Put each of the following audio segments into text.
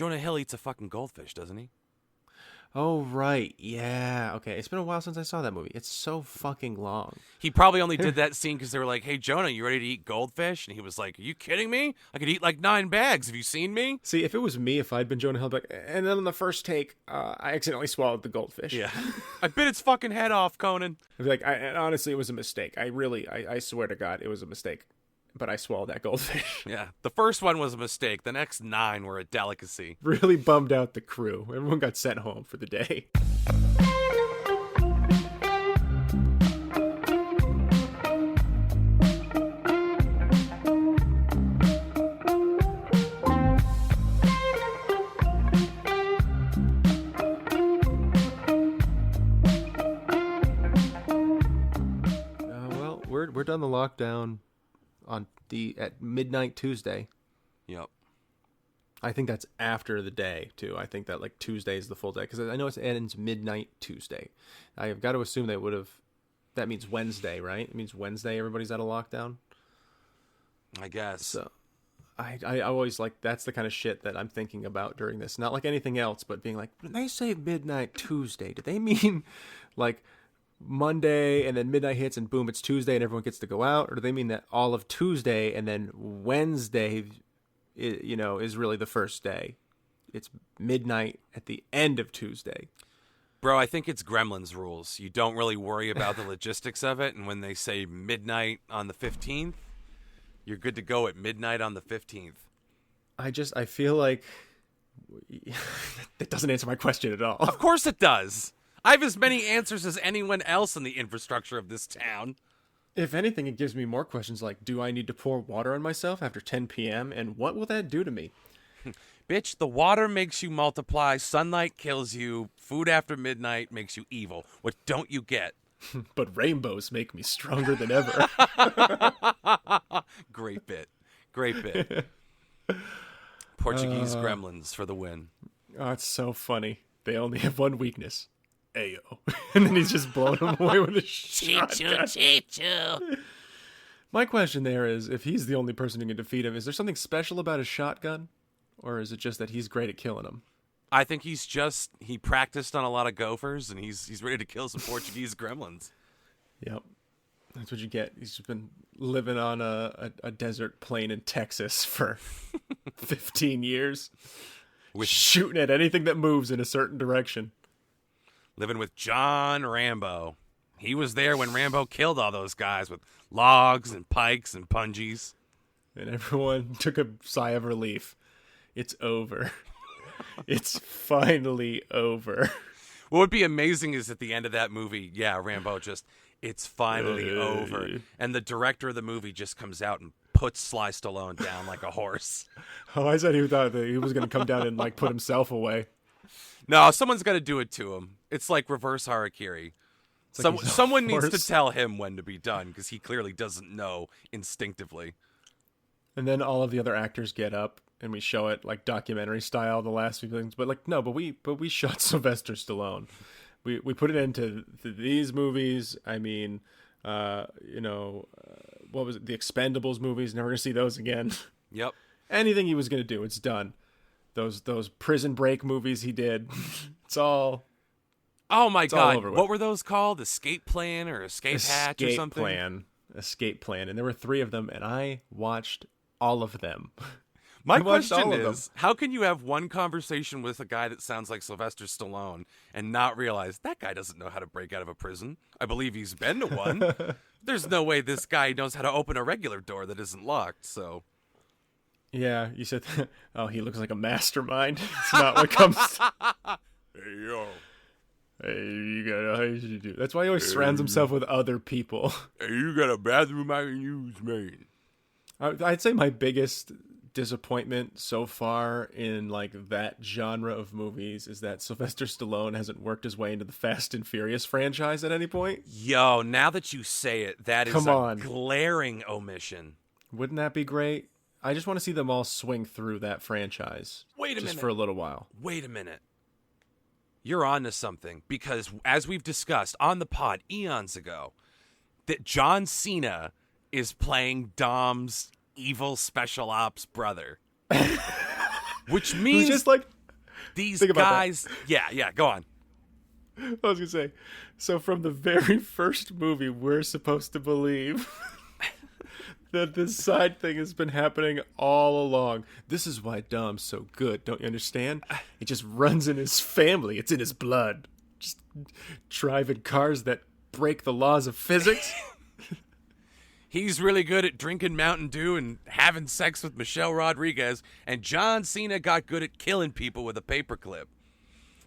Jonah Hill eats a fucking goldfish, doesn't he? Oh, right. Yeah. Okay. It's been a while since I saw that movie. It's so fucking long. He probably only did that scene because they were like, "Hey, Jonah, you ready to eat goldfish?" And he was like, "Are you kidding me? I could eat like 9 bags. Have you seen me?" See, if it was me, if I'd been Jonah Hill, I'd be like, and then on the first take, I accidentally swallowed the goldfish. Yeah. I bit its fucking head off, Conan. I'd be like, and honestly, it was a mistake. I swear to God, it was a mistake. But I swallowed that goldfish. Yeah. The first one was a mistake. The next 9 were a delicacy. Really bummed out the crew. Everyone got sent home for the day. We're done the lockdown at midnight Tuesday. Yep. I think that's after the day too. I think that like Tuesday is the full day because I know it ends midnight Tuesday. I've got to assume that means Wednesday, right? It means Wednesday everybody's out of lockdown. I guess. So I always like that's the kind of shit that I'm thinking about during this. Not like anything else, but being like, when they say midnight Tuesday, do they mean like Monday and then midnight hits and boom, it's Tuesday and everyone gets to go out? Or do they mean that all of Tuesday and then Wednesday, is really the first day? It's midnight at the end of Tuesday. Bro, I think it's Gremlins rules. You don't really worry about the logistics of it. And when they say midnight on the 15th, you're good to go at midnight on the 15th. I feel like that doesn't answer my question at all. Of course it does. I have as many answers as anyone else in the infrastructure of this town. If anything, it gives me more questions like, do I need to pour water on myself after 10 p.m.? And what will that do to me? Bitch, the water makes you multiply, sunlight kills you, food after midnight makes you evil. What don't you get? But rainbows make me stronger than ever. Great bit. Portuguese Gremlins for the win. Oh, it's so funny. They only have one weakness. Ayo. And then he's just blowing him away with a shotgun. Cheech-choo. My question there is, if he's the only person who can defeat him, is there something special about his shotgun? Or is it just that he's great at killing him? I think he practiced on a lot of gophers, and he's ready to kill some Portuguese gremlins. Yep. That's what you get. He's just been living on a desert plain in Texas for 15 years. Shooting at anything that moves in a certain direction. Living with John Rambo. He was there when Rambo killed all those guys with logs and pikes and punjies. And everyone took a sigh of relief. It's over. It's finally over. What would be amazing is at the end of that movie, Rambo just, it's finally over. And the director of the movie just comes out and puts Sly Stallone down like a horse. Oh, I said he thought that he was going to come down and like put himself away. No, someone's got to do it to him. It's like reverse harakiri. Someone needs to tell him when to be done because he clearly doesn't know instinctively. And then all of the other actors get up and we show it like documentary style, the last few things. But like, no, but we shot Sylvester Stallone. We put it into these movies. I mean, what was it? The Expendables movies. Never gonna see those again. Yep. Anything he was gonna do, it's done. Those Prison Break movies he did. It's all. Oh my God! What were those called? Escape Plan or Escape Hatch or something? Escape Plan, and there were 3 of them, and I watched all of them. My question is, how can you have one conversation with a guy that sounds like Sylvester Stallone and not realize that guy doesn't know how to break out of a prison? I believe he's been to one. There's no way this guy knows how to open a regular door that isn't locked, so... Yeah, you said, oh, he looks like a mastermind. It's not what comes to... Hey, yo. Hey, you got to do. That's why he always surrounds himself with other people. Hey, you got a bathroom I can use, man. I'd say my biggest disappointment so far in like that genre of movies is that Sylvester Stallone hasn't worked his way into the Fast and Furious franchise at any point. Yo, now that you say it, that is a glaring omission. Wouldn't that be great? I just want to see them all swing through that franchise. Wait a minute. Just for a little while. Wait a minute. You're on to something, because as we've discussed on the pod eons ago, that John Cena is playing Dom's evil special ops brother. Which means just like these guys. Yeah, go on. I was gonna say, so from the very first movie, we're supposed to believe that this side thing has been happening all along. This is why Dom's so good, don't you understand? It just runs in his family. It's in his blood. Just driving cars that break the laws of physics. He's really good at drinking Mountain Dew and having sex with Michelle Rodriguez, and John Cena got good at killing people with a paperclip.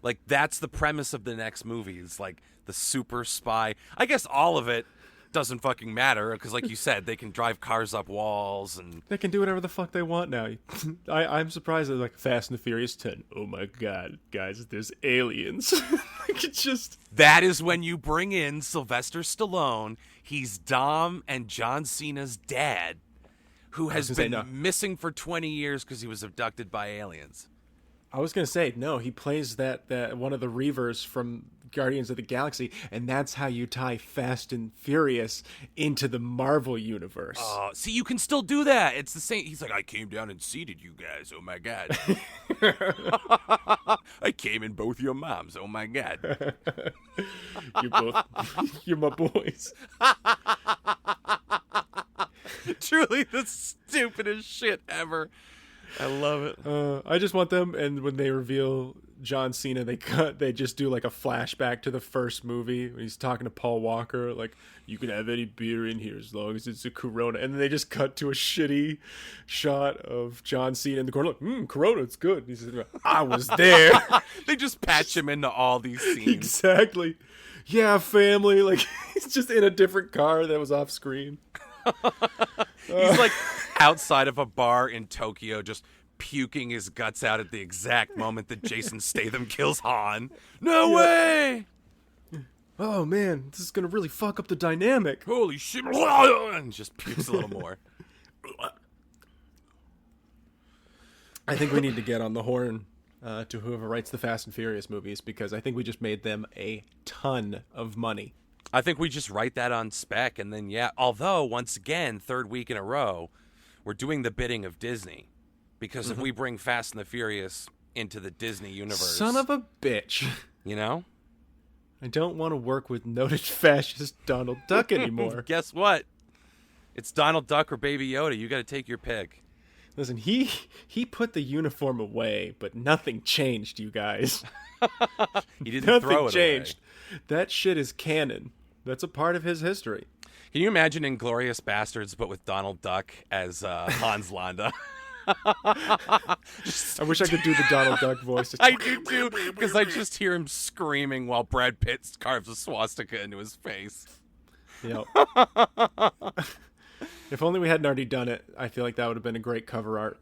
Like, that's the premise of the next movie. It's like the super spy. I guess all of it doesn't fucking matter because, like you said, they can drive cars up walls and they can do whatever the fuck they want now. I'm surprised they're like Fast and the Furious 10. Oh my god, guys, there's aliens. Like, it's just that is when you bring in Sylvester Stallone. He's Dom and John Cena's dad, who has been missing for 20 years because he was abducted by aliens. I was gonna say no. He plays that one of the Reavers from Guardians of the Galaxy, and that's how you tie Fast and Furious into the Marvel universe. Oh, see, you can still do that. It's the same. He's like, I came down and seated you guys. Oh my god. I came in both your moms. Oh my god. You're my boys. Truly the stupidest shit ever. I love it. I just want them, and when they reveal John Cena, they just do like a flashback to the first movie when he's talking to Paul Walker, like, you can have any beer in here as long as it's a Corona, and then they just cut to a shitty shot of John Cena in the corner, like, Corona, it's good. And he says, I was there. They just patch him into all these scenes. Exactly. Yeah, family. Like, he's just in a different car that was off screen. He's like outside of a bar in Tokyo, just puking his guts out at the exact moment that Jason Statham kills Han. No way! Oh man, this is gonna really fuck up the dynamic. Holy shit! And just pukes a little more. I think we need to get on the horn to whoever writes the Fast and Furious movies, because I think we just made them a ton of money. I think we just write that on spec, and then, yeah. Although, once again, third week in a row, we're doing the bidding of Disney. Because if we bring Fast and the Furious into the Disney universe... Son of a bitch. You know? I don't want to work with noted fascist Donald Duck anymore. Guess what? It's Donald Duck or Baby Yoda. You got to take your pick. Listen, he put the uniform away, but nothing changed, you guys. He didn't throw it changed. Away. That shit is canon. That's a part of his history. Can you imagine Inglourious Bastards, but with Donald Duck as Hans Landa? I wish I could do the Donald Duck voice. I do too, because I just hear him screaming while Brad Pitt carves a swastika into his face. Yep. If only we hadn't already done it, I feel like that would have been a great cover art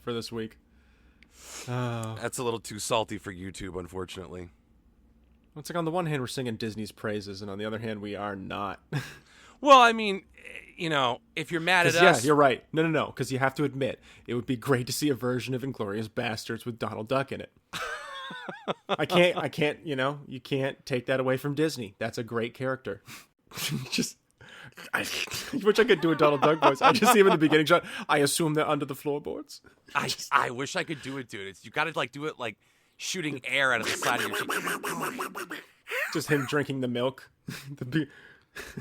for this week. That's a little too salty for YouTube, unfortunately. It's like on the one hand, we're singing Disney's praises, and on the other hand, we are not. Well, I mean, you know, if you're mad at us... Yeah, you're right. No, because you have to admit, it would be great to see a version of Inglourious Bastards with Donald Duck in it. I can't, you can't take that away from Disney. That's a great character. I wish I could do a Donald Duck voice. I just see him in the beginning shot. I assume they're under the floorboards. I wish I could do it, dude. You got to do it like shooting air out of the side of your cheek. Just him drinking the milk.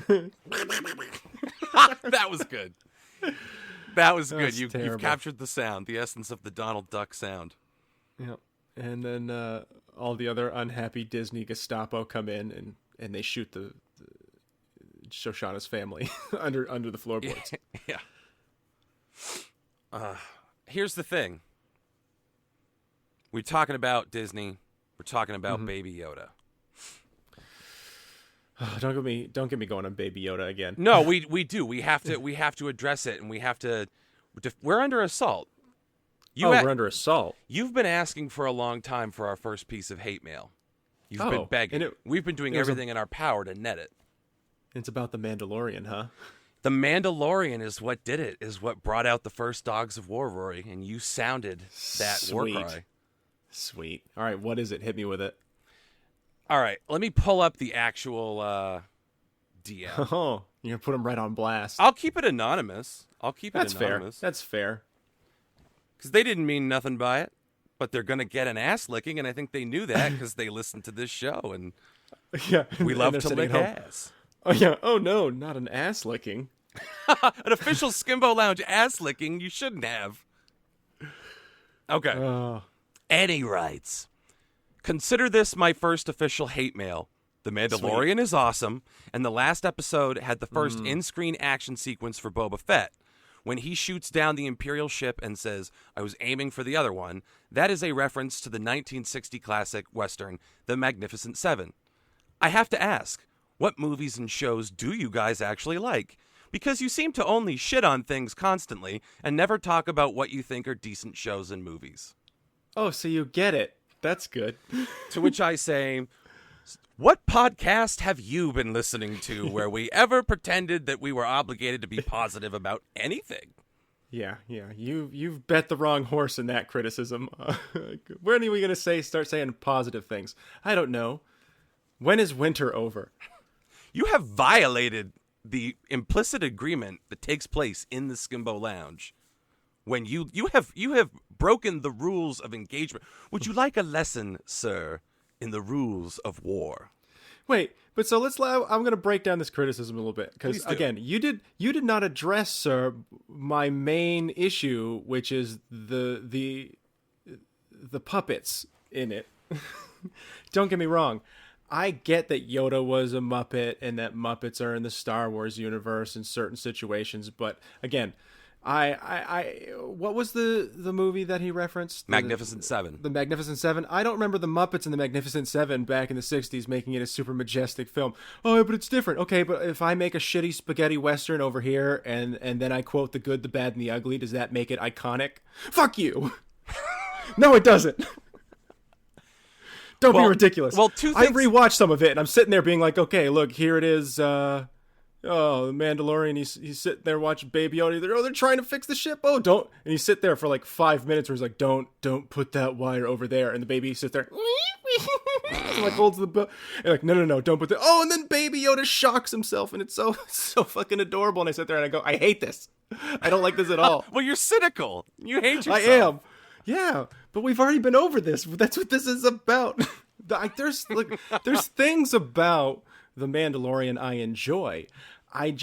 That was good. That was good. You've captured the sound, the essence of the Donald Duck sound. Yeah. And then all the other unhappy Disney Gestapo come in and they shoot the Shoshana's family under the floorboards. Yeah. Here's the thing. We're talking about Disney. We're talking about Baby Yoda. Don't get me going on Baby Yoda again. No, we do. We have to address it, and we have to. We're under assault. We're under assault. You've been asking for a long time for our first piece of hate mail. You've been begging. We've been doing everything in our power to net it. It's about the Mandalorian, huh? The Mandalorian is what did it. Is what brought out the first Dogs of War, Rory, and you sounded that war cry. Sweet. All right, what is it? Hit me with it. All right, let me pull up the actual DM. Oh, you're going to put him right on blast. I'll keep it anonymous. That's fair. That's fair. Because they didn't mean nothing by it, but they're going to get an ass licking, and I think they knew that because they listened to this show, and we love to lick ass. Oh, yeah. Oh, no, not an ass licking. An official Skimbo Lounge ass licking you shouldn't have. Okay. Eddie writes, consider this my first official hate mail. The Mandalorian is awesome, and the last episode had the first in-screen action sequence for Boba Fett. When he shoots down the Imperial ship and says, I was aiming for the other one, that is a reference to the 1960 classic Western, The Magnificent Seven. I have to ask, what movies and shows do you guys actually like? Because you seem to only shit on things constantly and never talk about what you think are decent shows and movies. Oh, so you get it. That's good. To which I say, what podcast have you been listening to where we ever pretended that we were obligated to be positive about anything? Yeah. You've bet the wrong horse in that criticism. When are we going to start saying positive things? I don't know. When is winter over? You have violated the implicit agreement that takes place in the Skimbo Lounge. When you have broken the rules of engagement. Would you like a lesson, sir, in the rules of war? Wait, but so I'm going to break down this criticism a little bit because again, you did not address, sir, my main issue, which is the puppets in it. Don't get me wrong. I get that Yoda was a Muppet and that Muppets are in the Star Wars universe in certain situations, but again, what was the movie that he referenced? Magnificent Seven. The Magnificent Seven. I don't remember the Muppets in the Magnificent Seven back in the 60s making it a super majestic film. Oh, but it's different. Okay, but if I make a shitty spaghetti western over here and then I quote The Good, the Bad, and the Ugly, does that make it iconic? Fuck you! No, it doesn't. Don't be ridiculous. Well, I rewatched some of it, and I'm sitting there being like, okay, look, here it is. The Mandalorian, he's sitting there watching Baby Yoda. They're trying to fix the ship. Oh, don't. And you sit there for like 5 minutes where he's like, don't put that wire over there. And the baby sits there. And like holds the book. And like, no, don't put that. Oh, and then Baby Yoda shocks himself. And it's so fucking adorable. And I sit there and I go, I hate this. I don't like this at all. Well, you're cynical. You hate yourself. I am. Yeah, but we've already been over this. That's what this is about. There's things about The Mandalorian I enjoy. I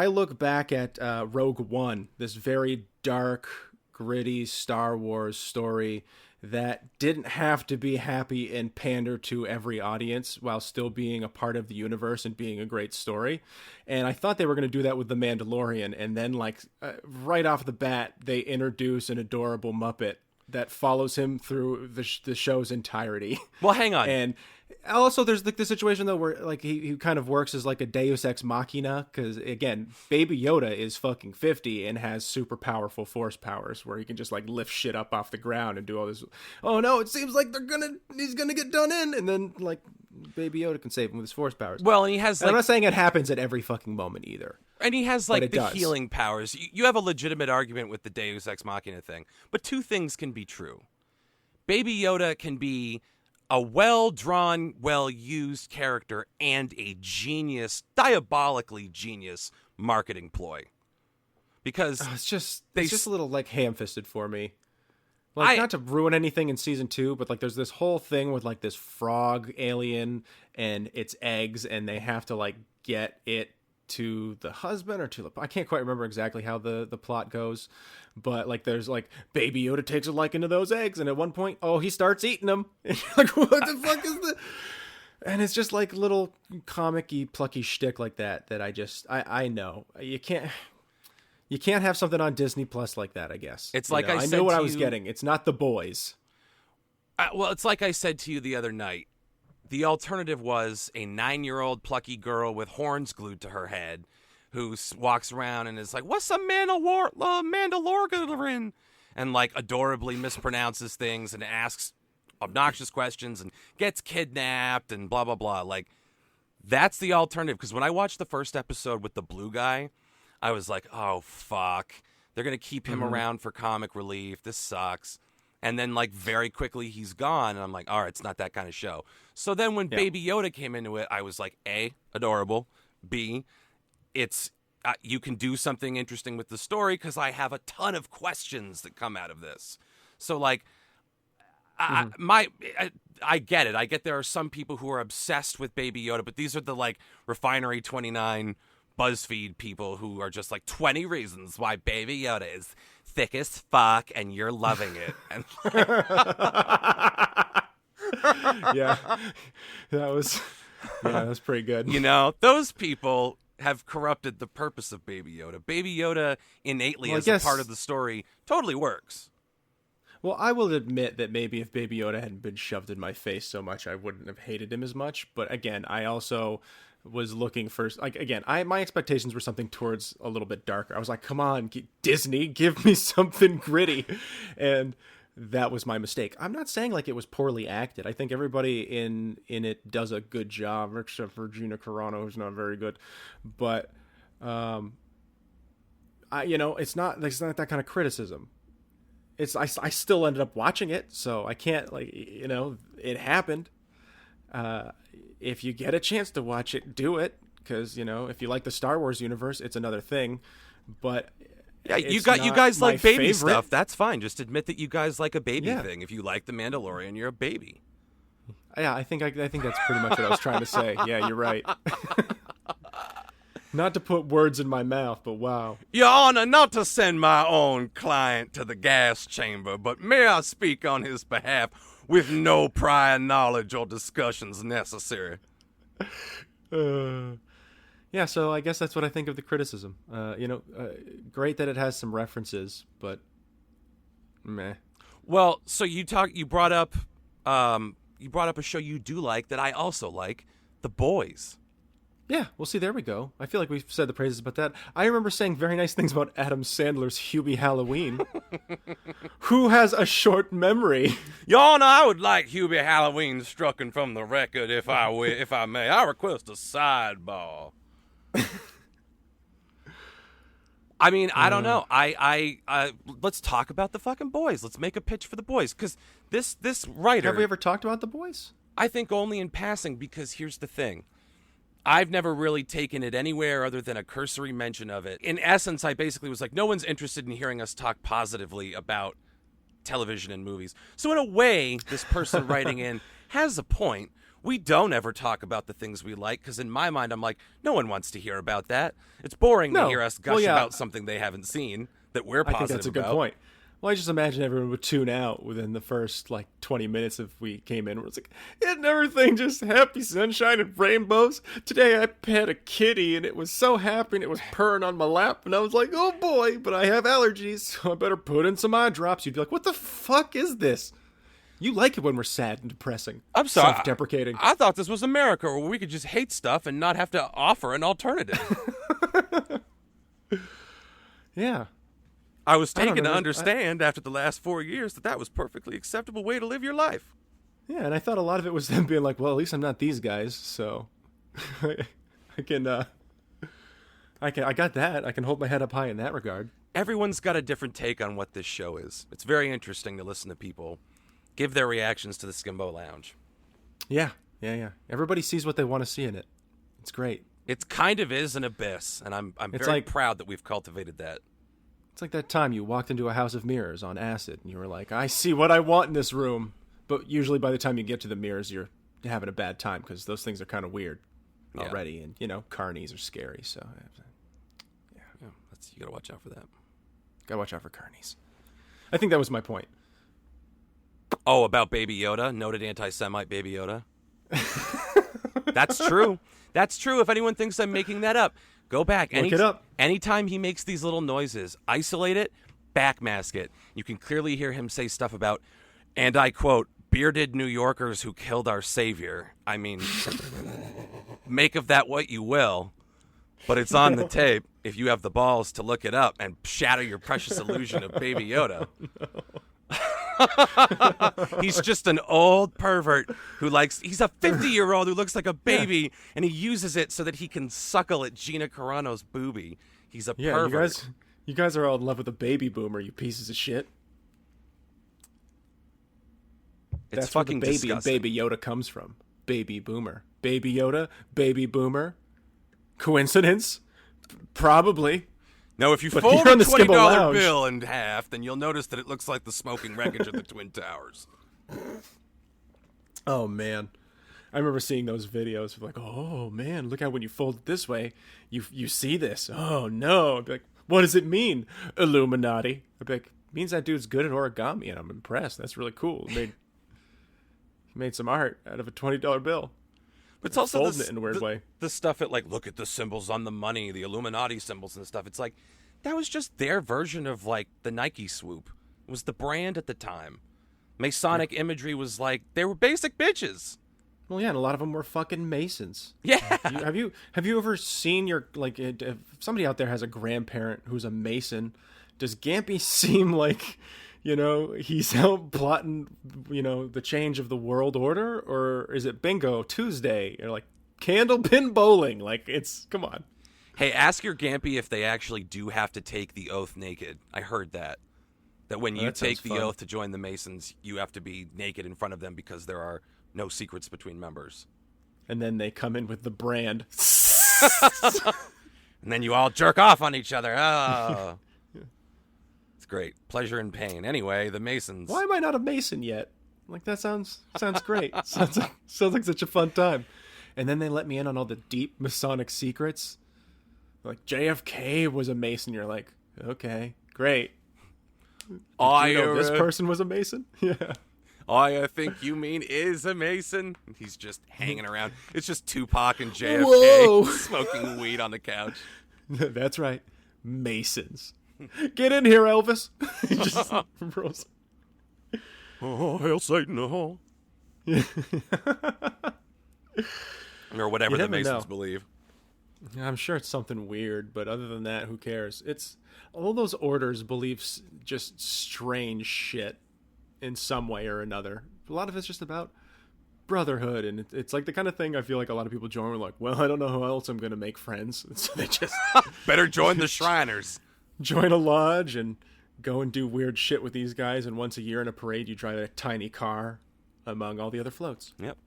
look back at Rogue One, this very dark, gritty Star Wars story that didn't have to be happy and pander to every audience while still being a part of the universe and being a great story. And I thought they were going to do that with The Mandalorian. And then right off the bat, they introduce an adorable Muppet that follows him through the show's entirety. Well, hang on. And also, there's the situation though where he kind of works as like a Deus Ex Machina because again, Baby Yoda is fucking 50 and has super powerful force powers where he can just like lift shit up off the ground and do all this. Oh no, it seems like he's gonna get done in, and then like Baby Yoda can save him with his force powers. Well, and he has. I'm not saying it happens at every fucking moment either. And he has like the healing powers. You have a legitimate argument with the Deus Ex Machina thing, but two things can be true. Baby Yoda can be a well-drawn, well-used character and a genius, diabolically genius marketing ploy. Because it's just a little like ham-fisted for me. Like, not to ruin anything in season 2, but like there's this whole thing with like this frog alien and its eggs, and they have to like get it to the husband or to the... I can't quite remember exactly how the plot goes, but like there's like Baby Yoda takes a liking to those eggs, and at one point, he starts eating them. And you're like, what the fuck is this? And it's just like little comic-y, plucky shtick like that I know. You can't have something on Disney Plus like that, I guess. It's like I know what I was getting. It's not The Boys. Well, it's like I said to you the other night. The alternative was a 9-year-old plucky girl with horns glued to her head who walks around and is like, what's a Mandalorian? And like adorably mispronounces things and asks obnoxious questions and gets kidnapped and blah, blah, blah. Like, that's the alternative. Because when I watched the first episode with the blue guy, I was like, oh, fuck. They're going to keep him around for comic relief. This sucks. And then, like, very quickly, he's gone. And I'm like, all right, it's not that kind of show. So then when Baby Yoda came into it, I was like, A, adorable. B, it's you can do something interesting with the story because I have a ton of questions that come out of this. So like, I get it. I get there are some people who are obsessed with Baby Yoda, but these are the like Refinery 29 BuzzFeed people who are just like 20 reasons why Baby Yoda is thick as fuck and you're loving it. And Yeah, that was pretty good. You know, those people have corrupted the purpose of Baby Yoda. Baby Yoda innately as a part of the story totally works. Well, I will admit that maybe if Baby Yoda hadn't been shoved in my face so much, I wouldn't have hated him as much. But again, I also was looking for, like, again, my expectations were something towards a little bit darker. I was like, come on, Disney, give me something gritty. And that was my mistake. I'm not saying like it was poorly acted. I think everybody in it does a good job, except for Gina Carano, who's not very good. But, it's not that kind of criticism. I still ended up watching it, so I can't, it happened. If you get a chance to watch it, do it, because, if you like the Star Wars universe, it's another thing. But yeah, you guys like baby stuff. That's fine. Just admit that you guys like a baby thing. If you like the Mandalorian, you're a baby. Yeah, I think that's pretty much what I was trying to say. Yeah, you're right. Not to put words in my mouth, but wow. Your Honor, not to send my own client to the gas chamber, but may I speak on his behalf with no prior knowledge or discussions necessary? Yeah, so I guess that's what I think of the criticism. Great that it has some references, but meh. Well, so you brought up a show you do like that I also like, The Boys. Yeah, well, see, there we go. I feel like we've said the praises about that. I remember saying very nice things about Adam Sandler's Hubie Halloween. Who has a short memory? Your Honor, I would like Hubie Halloween strucken from the record if I may. I request a sidebar. I mean, I don't know. Let's talk about the fucking Boys. Let's make a pitch for the Boys, because this writer. Have we ever talked about the Boys? I think only in passing, because here's the thing. I've never really taken it anywhere other than a cursory mention of it. In essence, I basically was like, no one's interested in hearing us talk positively about television and movies. So in a way, this person writing in has a point. We don't ever talk about the things we like, because in my mind, I'm like, no one wants to hear about that. It's boring to hear us gush about something they haven't seen that we're positive about. I think that's a good point. Well, I just imagine everyone would tune out within the first, 20 minutes if we came in where it's like, isn't everything just happy sunshine and rainbows? Today I pet a kitty and it was so happy and it was purring on my lap and I was like, oh boy, but I have allergies, so I better put in some eye drops. You'd be like, what the fuck is this? You like it when we're sad and depressing. I'm sorry. Self-deprecating. I thought this was America where we could just hate stuff and not have to offer an alternative. Yeah. I was taken to understand after the last 4 years that was perfectly acceptable way to live your life. Yeah, and I thought a lot of it was them being like, well, at least I'm not these guys, so I got that. I can hold my head up high in that regard. Everyone's got a different take on what this show is. It's very interesting to listen to people give their reactions to the Skimbo Lounge. Yeah. Everybody sees what they want to see in it. It's great. It kind of is an abyss, and I'm very proud that we've cultivated that. It's like that time you walked into a house of mirrors on acid, and you were like, I see what I want in this room. But usually by the time you get to the mirrors, you're having a bad time, because those things are kind of weird already, and, carnies are scary, so... Yeah, you gotta watch out for that. Gotta watch out for carnies. I think that was my point. Oh, about Baby Yoda? Noted anti-Semite Baby Yoda? That's true. That's true. If anyone thinks I'm making that up, go back. Look it up. Anytime he makes these little noises, isolate it, backmask it. You can clearly hear him say stuff about, and I quote, bearded New Yorkers who killed our savior. I mean, make of that what you will, but it's on the tape if you have the balls to look it up and shatter your precious illusion of Baby Yoda. He's just an old pervert he's a 50-year-old who looks like a baby, and he uses it so that he can suckle at Gina Carano's boobie. He's a pervert. You guys are all in love with a baby boomer, you pieces of shit. That's fucking where the baby disgusting. And Baby Yoda comes from. Baby boomer. Baby Yoda, baby boomer. Coincidence? Probably. No, if you But fold here a on the $20 Skimbo Lounge- bill in half, then you'll notice that it looks like the smoking wreckage of the Twin Towers. Oh, man. I remember seeing those videos of like, oh, man, look how when you fold it this way, you see this. Oh, no. I'd be like, what does it mean, Illuminati? I'd be like, it means that dude's good at origami, and I'm impressed. That's really cool. He made some art out of a $20 bill. But it's also folding it in a weird way. The stuff at, like, look at the symbols on the money, the Illuminati symbols and stuff. It's like, that was just their version of, like, the Nike swoop. It was the brand at the time. Masonic imagery was like, they were basic bitches. Well, yeah, and a lot of them were fucking Masons. Yeah. Have you ever seen your, like, if somebody out there has a grandparent who's a Mason, does Gampy seem like, you know, he's out plotting, you know, the change of the world order? Or is it bingo Tuesday? Or like candlepin bowling? Like, it's, come on. Hey, ask your Gampy if they actually do have to take the oath naked. I heard that. That when you take the oath to join the Masons, you have to be naked in front of them because there are no secrets between members. And then they come in with the brand. And then you all jerk off on each other. Oh. It's great. Pleasure and pain. Anyway, the Masons. Why am I not a Mason yet? Like, that sounds great. sounds like such a fun time. And then they let me in on all the deep Masonic secrets. Like, JFK was a Mason. You're like, okay, great. Did you know this person was a Mason? Yeah. I think you mean is a Mason. He's just hanging around. It's just Tupac and JFK Whoa. smoking weed on the couch. That's right. Masons. Get in here, Elvis. He just rolls. Oh, hail Satan, oh. Or whatever the Masons believe. I'm sure it's something weird, but other than that, who cares? It's all those orders believe just strange shit in some way or another. A lot of it's just about brotherhood, and it's like the kind of thing I feel like a lot of people join. We're like, well, I don't know how else I'm going to make friends, and so they just better join the Shriners. Join a lodge and go and do weird shit with these guys. And once a year in a parade, you drive a tiny car among all the other floats. Yep.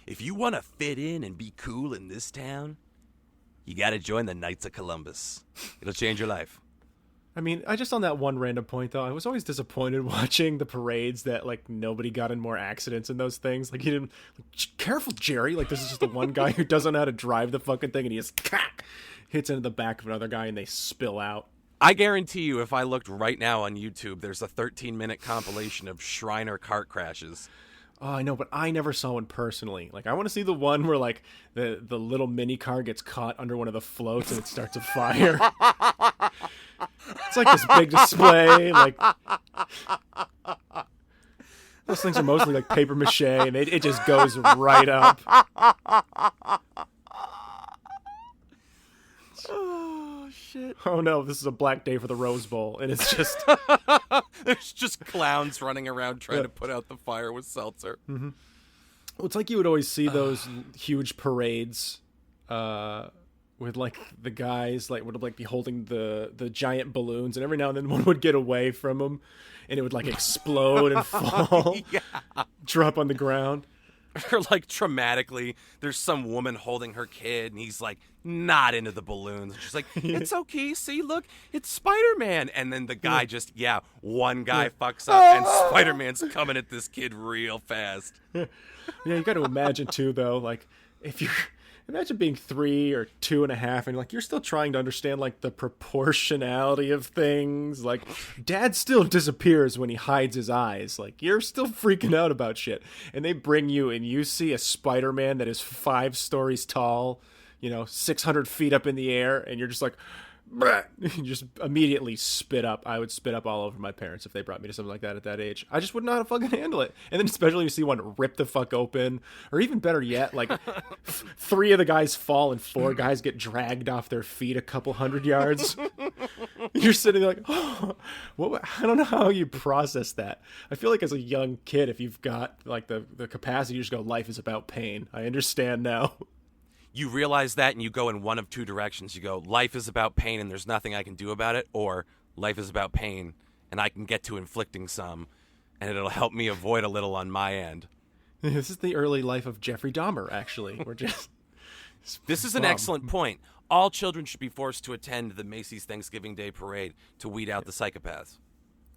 If you want to fit in and be cool in this town, you got to join the Knights of Columbus. It'll change your life. I mean, I just on that one random point, though, I was always disappointed watching the parades that, like, nobody got in more accidents in those things. Like, he didn't... Careful, Jerry! Like, this is just the one guy who doesn't know how to drive the fucking thing, and he just hits into the back of another guy, and they spill out. I guarantee you, if I looked right now on YouTube, there's a 13-minute compilation of Shriner cart crashes. Oh, I know, but I never saw one personally. Like, I want to see the one where, like, the little mini car gets caught under one of the floats and it starts a fire. It's like this big display, like... Those things are mostly like paper mache, and it just goes right up. Oh, shit. Oh, no, this is a black day for the Rose Bowl, and it's just... There's just clowns running around trying to put out the fire with seltzer. Mm-hmm. Well, it's like you would always see those huge parades with, like, the guys, like, would, like, be holding the giant balloons, and every now and then one would get away from them, and it would, like, explode and fall, drop on the ground. Or, like, traumatically, there's some woman holding her kid, and he's, like, not into the balloons. She's like, it's okay, see, look, it's Spider-Man. And then the guy just, one guy fucks up, and Spider-Man's coming at this kid real fast. Yeah, you got to imagine, too, though, like, if you're... Imagine being 3 or 2.5, and like you're still trying to understand like the proportionality of things. Like, Dad still disappears when he hides his eyes. Like, you're still freaking out about shit. And they bring you, and you see a Spider-Man that is 5 stories tall, 600 feet up in the air, and you're just like, you just immediately spit up. I would spit up all over my parents if they brought me to something like that at that age. I just wouldn't know how to fucking handle it. And then especially you see one rip the fuck open, or even better yet, like 3 of the guys fall and 4 guys get dragged off their feet a couple 100 yards. You're sitting there like, oh, I don't know how you process that. I feel like as a young kid, if you've got like the capacity, you just go, life is about pain. I understand now. You realize that and you go in one of 2 directions. You go, life is about pain and there's nothing I can do about it, or life is about pain and I can get to inflicting some and it'll help me avoid a little on my end. This is the early life of Jeffrey Dahmer, actually. This is an excellent point. all children should be forced to attend the Macy's Thanksgiving Day Parade to weed out the psychopaths.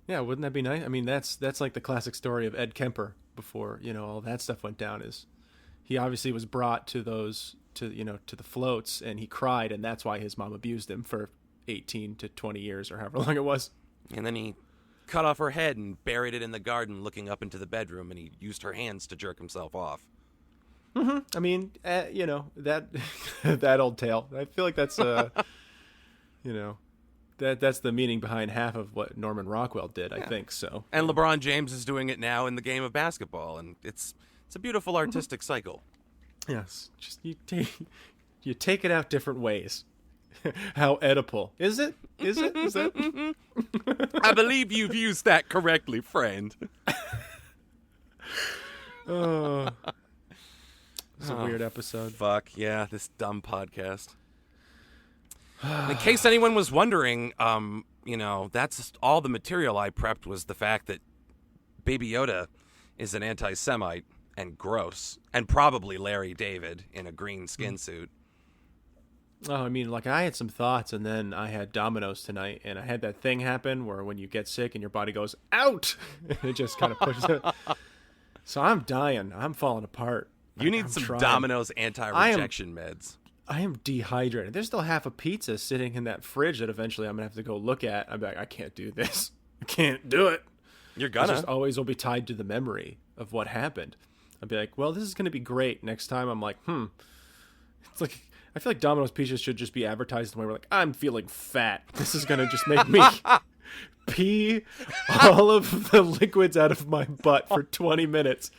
Yeah, wouldn't that be nice? I mean, that's like the classic story of Ed Kemper before, all that stuff went down. Is he obviously was brought to the floats, and he cried, and that's why his mom abused him for 18 to 20 years or however long it was. And then he cut off her head and buried it in the garden looking up into the bedroom, and he used her hands to jerk himself off. Mm-hmm. I mean, that that old tale. I feel like that's that's the meaning behind half of what Norman Rockwell did. I think so. And LeBron James is doing it now in the game of basketball, and it's a beautiful artistic cycle. Yes, just you take it out different ways. How Oedipal is it? Is it? I believe you've used that correctly, friend. Oh. It's a weird episode. Fuck, yeah, this dumb podcast. In case anyone was wondering, that's all the material I prepped was the fact that Baby Yoda is an anti-Semite and gross, and probably Larry David in a green skin suit. Oh, I mean, like, I had some thoughts, and then I had Domino's tonight, and I had that thing happen where when you get sick and your body goes, out! And it just kind of pushes it. So I'm dying. I'm falling apart. You need some Domino's anti-rejection meds. I am dehydrated. There's still half a pizza sitting in that fridge that eventually I'm going to have to go look at. I'm like, I can't do this. I can't do it. You're gonna. It just always will be tied to the memory of what happened. I'd be like, well, this is going to be great. Next time I'm like, It's like, I feel like Domino's pizzas should just be advertised the way we're like, I'm feeling fat. This is going to just make me pee all of the liquids out of my butt for 20 minutes.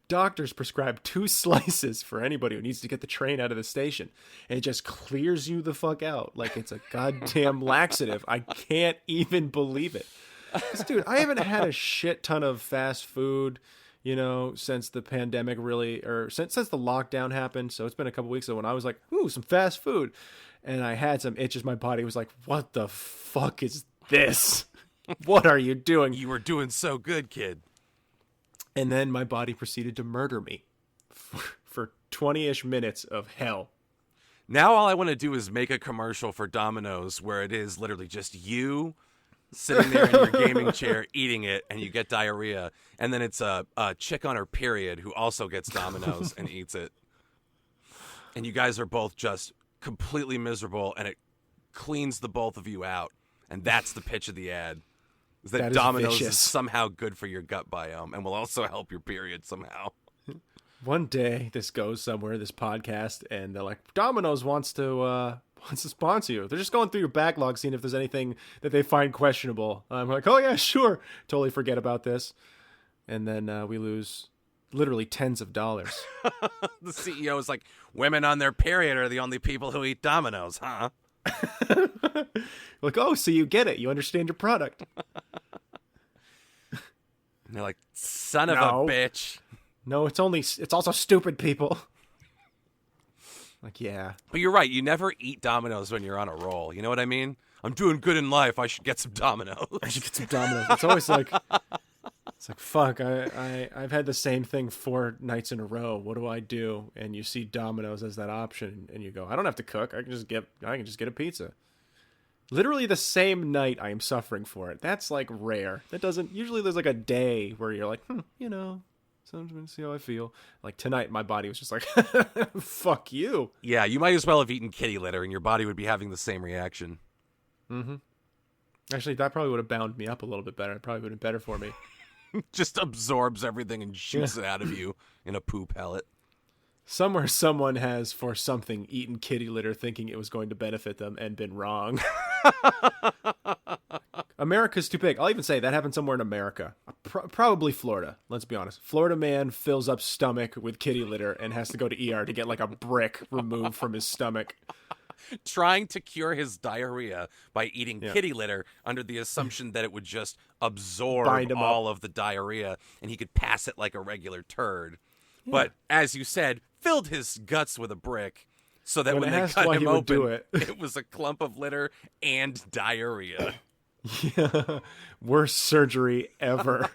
Doctors prescribe 2 slices for anybody who needs to get the train out of the station. And it just clears you the fuck out like it's a goddamn laxative. I can't even believe it. 'Cause, dude, I haven't had a shit ton of fast food, since the pandemic since the lockdown happened. So it's been a couple weeks ago when I was like, ooh, some fast food. And I had some itches. My body was like, what the fuck is this? What are you doing? You were doing so good, kid. And then my body proceeded to murder me for 20-ish minutes of hell. Now all I want to do is make a commercial for Domino's where it is literally just you sitting there in your gaming chair eating it, and you get diarrhea. And then it's a chick on her period who also gets Domino's and eats it. And you guys are both just completely miserable, and it cleans the both of you out. And that's the pitch of the ad. Is that Domino's is somehow good for your gut biome and will also help your period somehow. One day this goes somewhere, this podcast, and they're like, Domino's wants to sponsor you. They're just going through your backlog, seeing if there's anything that they find questionable. I'm like, oh yeah, sure. Totally forget about this. And then we lose literally tens of dollars. The CEO is like, women on their period are the only people who eat Domino's, huh? Like, oh, so you get it. You understand your product. And they're like, son of a bitch. No, it's also stupid people. Like, yeah. But you're right. You never eat Domino's when you're on a roll. You know what I mean? I'm doing good in life. I should get some Domino's. It's always like, it's like, fuck, I've had the same thing 4 nights in a row. What do I do? And you see Domino's as that option, and you go, I don't have to cook. I can just get a pizza. Literally the same night I am suffering for it. That's like rare. That doesn't usually. There's like a day where you're like, sometimes see how I feel. Like tonight, my body was just like, fuck you. Yeah, you might as well have eaten kitty litter, and your body would be having the same reaction. Mm-hmm. Actually, that probably would have bound me up a little bit better. It probably would have been better for me. Just absorbs everything and shoots it out of you in a poo pellet. Somewhere someone has, for something, eaten kitty litter thinking it was going to benefit them and been wrong. America's too big. I'll even say that happened somewhere in America. Probably Florida. Let's be honest. Florida man fills up stomach with kitty litter and has to go to ER to get like a brick removed from his stomach. Trying to cure his diarrhea by eating kitty litter under the assumption that it would just absorb all of the diarrhea and he could pass it like a regular turd. Yeah. But as you said, filled his guts with a brick so that when they cut him open, it was a clump of litter and diarrhea. Yeah, worst surgery ever.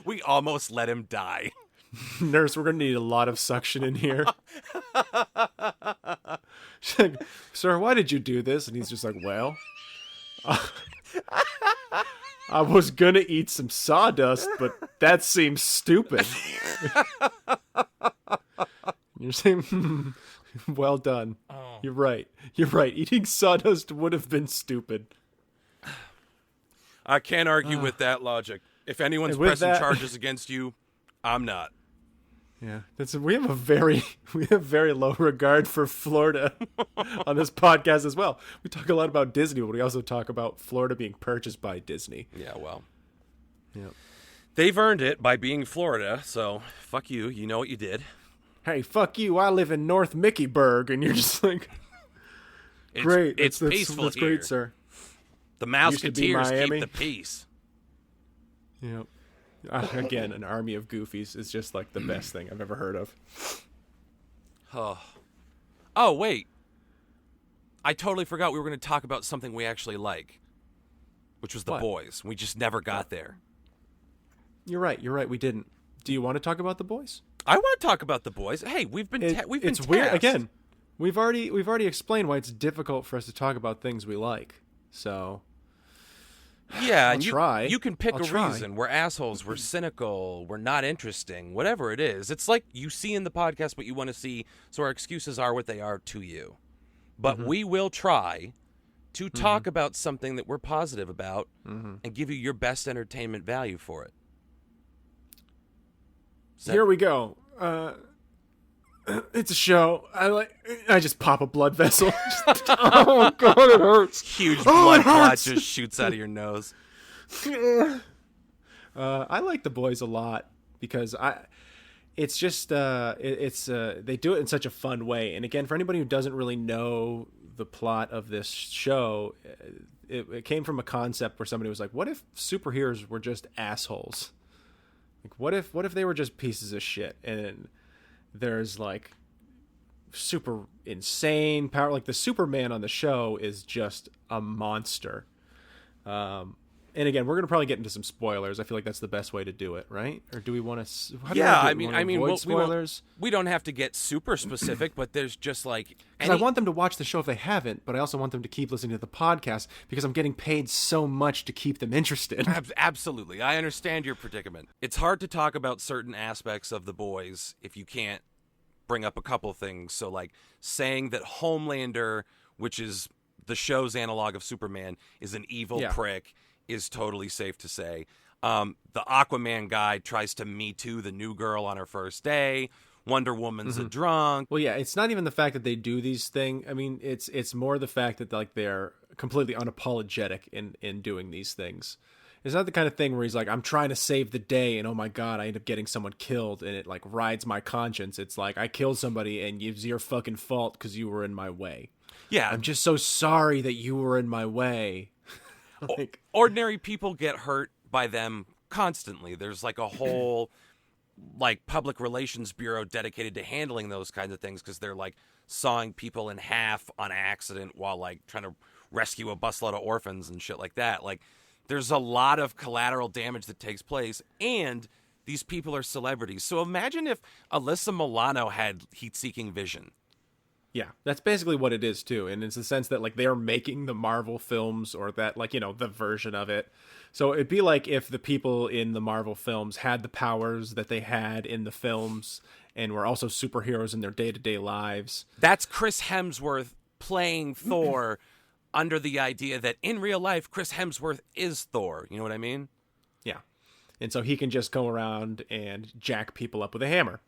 We almost let him die. Nurse, we're going to need a lot of suction in here. She's like, sir, why did you do this? And he's just like, well, I was going to eat some sawdust, but that seems stupid. You're saying, well done. Oh. You're right. You're right. Eating sawdust would have been stupid. I can't argue with that logic. If anyone's pressing charges against you, I'm not. Yeah, we have very low regard for Florida on this podcast as well. We talk a lot about Disney, but we also talk about Florida being purchased by Disney. Yeah, well, yeah, they've earned it by being Florida. So fuck you. You know what you did. Hey, fuck you. I live in North Mickeyburg, and you're just like, great. It's peaceful that's here. Great, sir. The Mouseketeers keep the peace. Yep. Again, an army of goofies is just like the best thing I've ever heard of. Oh, wait. I totally forgot we were going to talk about something we actually like, which was The Boys. We just never got there. You're right. We didn't. Do you want to talk about The Boys? I want to talk about The Boys. Hey, we've been it's tasked. Weird. Again, we've already explained why it's difficult for us to talk about things we like. So yeah, and you can pick a reason. We're assholes. We're cynical. We're not interesting. Whatever it is, it's like you see in the podcast what you want to see. So our excuses are what they are to you. But we will try to talk about something that we're positive about and give you your best entertainment value for it. Here we go. It's a show. I just pop a blood vessel. Oh god, it hurts. Huge blood clot just shoots out of your nose. I like The Boys a lot because it's just they do it in such a fun way. And again, for anybody who doesn't really know the plot of this show, it came from a concept where somebody was like, what if superheroes were just assholes? Like, what if they were just pieces of shit? And there's like super insane power. Like the Superman on the show is just a monster. And again, we're gonna probably get into some spoilers. I feel like that's the best way to do it, right? Or do we want to? I mean, spoilers. We don't have to get super specific, but there's just like because I want them to watch the show if they haven't, but I also want them to keep listening to the podcast because I'm getting paid so much to keep them interested. Absolutely, I understand your predicament. It's hard to talk about certain aspects of The Boys if you can't bring up a couple things. So, like saying that Homelander, which is the show's analog of Superman, is an evil prick. Is totally safe to say. The Aquaman guy tries to Me Too the new girl on her first day. Wonder Woman's a drunk. Well, yeah, it's not even the fact that they do these things. I mean, it's more the fact that like they're completely unapologetic in doing these things. It's not the kind of thing where he's like, I'm trying to save the day, and oh my god, I end up getting someone killed, and it like rides my conscience. It's like I killed somebody, and it's your fucking fault because you were in my way. Yeah, I'm just so sorry that you were in my way. Like, ordinary people get hurt by them constantly. There's like a whole like public relations bureau dedicated to handling those kinds of things because they're like sawing people in half on accident while like trying to rescue a busload of orphans and shit like that. Like there's a lot of collateral damage that takes place, and these people are celebrities. So imagine if Alyssa Milano had heat-seeking vision. Yeah, that's basically what it is too, and it's the sense that like they're making the Marvel films, or that like, you know, the version of it. So it'd be like if the people in the Marvel films had the powers that they had in the films and were also superheroes in their day-to-day lives. That's Chris Hemsworth playing Thor under the idea that in real life Chris Hemsworth is Thor. You know what I mean? Yeah. And so he can just go around and jack people up with a hammer.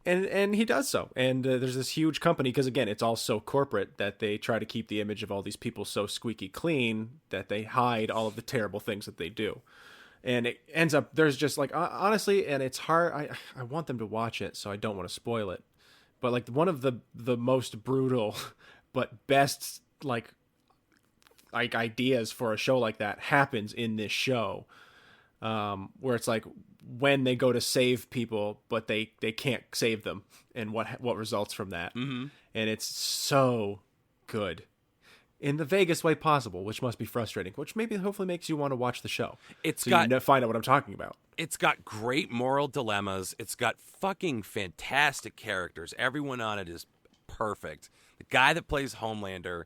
And he does so. And there's this huge company, because, again, it's all so corporate that they try to keep the image of all these people so squeaky clean that they hide all of the terrible things that they do. And it ends up, there's just, like, honestly, and it's hard. I want them to watch it, so I don't want to spoil it. But, like, one of the most brutal but best, like ideas for a show like that happens in this show. Where it's like when they go to save people, but they can't save them, and what results from that. And it's so good in the vaguest way possible, which must be frustrating, which maybe hopefully makes you want to watch the show. You find out what I'm talking about. It's got great moral dilemmas. It's got fucking fantastic characters. Everyone on it is perfect. The guy that plays Homelander,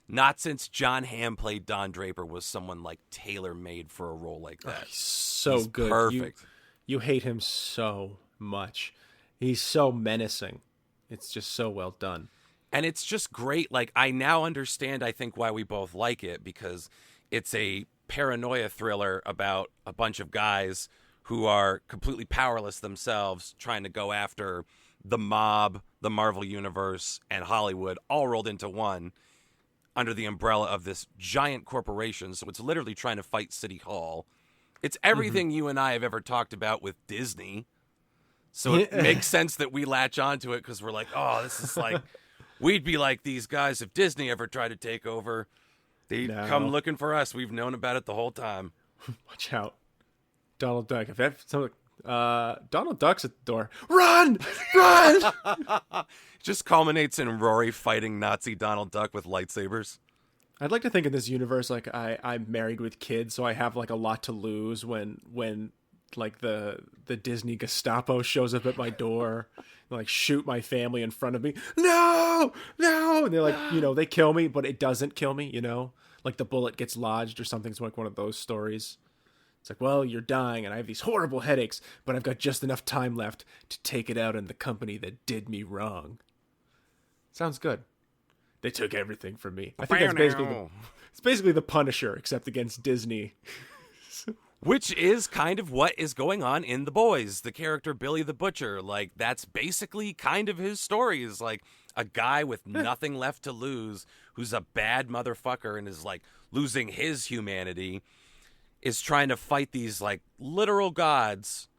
not since John Hamm played Don Draper was someone like tailor-made for a role like that. He's good. Perfect. You hate him so much. He's so menacing. It's just so well done. And it's just great. Like, I now understand, I think, why we both like it, because it's a paranoia thriller about a bunch of guys who are completely powerless themselves trying to go after the mob, the Marvel Universe, and Hollywood all rolled into one under the umbrella of this giant corporation. So it's literally trying to fight City Hall. It's everything you and I have ever talked about with Disney. So it makes sense that we latch onto it because we're like, oh, this is like, we'd be like these guys if Disney ever tried to take over. They'd come looking for us. We've known about it the whole time. Watch out. Donald Duck. If that, Donald Duck's at the door. Run! Run! Just culminates in Rory fighting Nazi Donald Duck with lightsabers. I'd like to think in this universe, like I'm married with kids, so I have like a lot to lose when like the Disney Gestapo shows up at my door, and, like shoot my family in front of me. No, and they're like, they kill me, but it doesn't kill me. Like the bullet gets lodged or something. It's like one of those stories. It's like, well, you're dying, and I have these horrible headaches, but I've got just enough time left to take it out on the company that did me wrong. Sounds good. They took everything from me. I think it's basically the Punisher, except against Disney. Which is kind of what is going on in The Boys. The character Billy the Butcher, like, that's basically kind of his story, is like a guy with nothing left to lose, who's a bad motherfucker and is like losing his humanity, is trying to fight these like literal gods.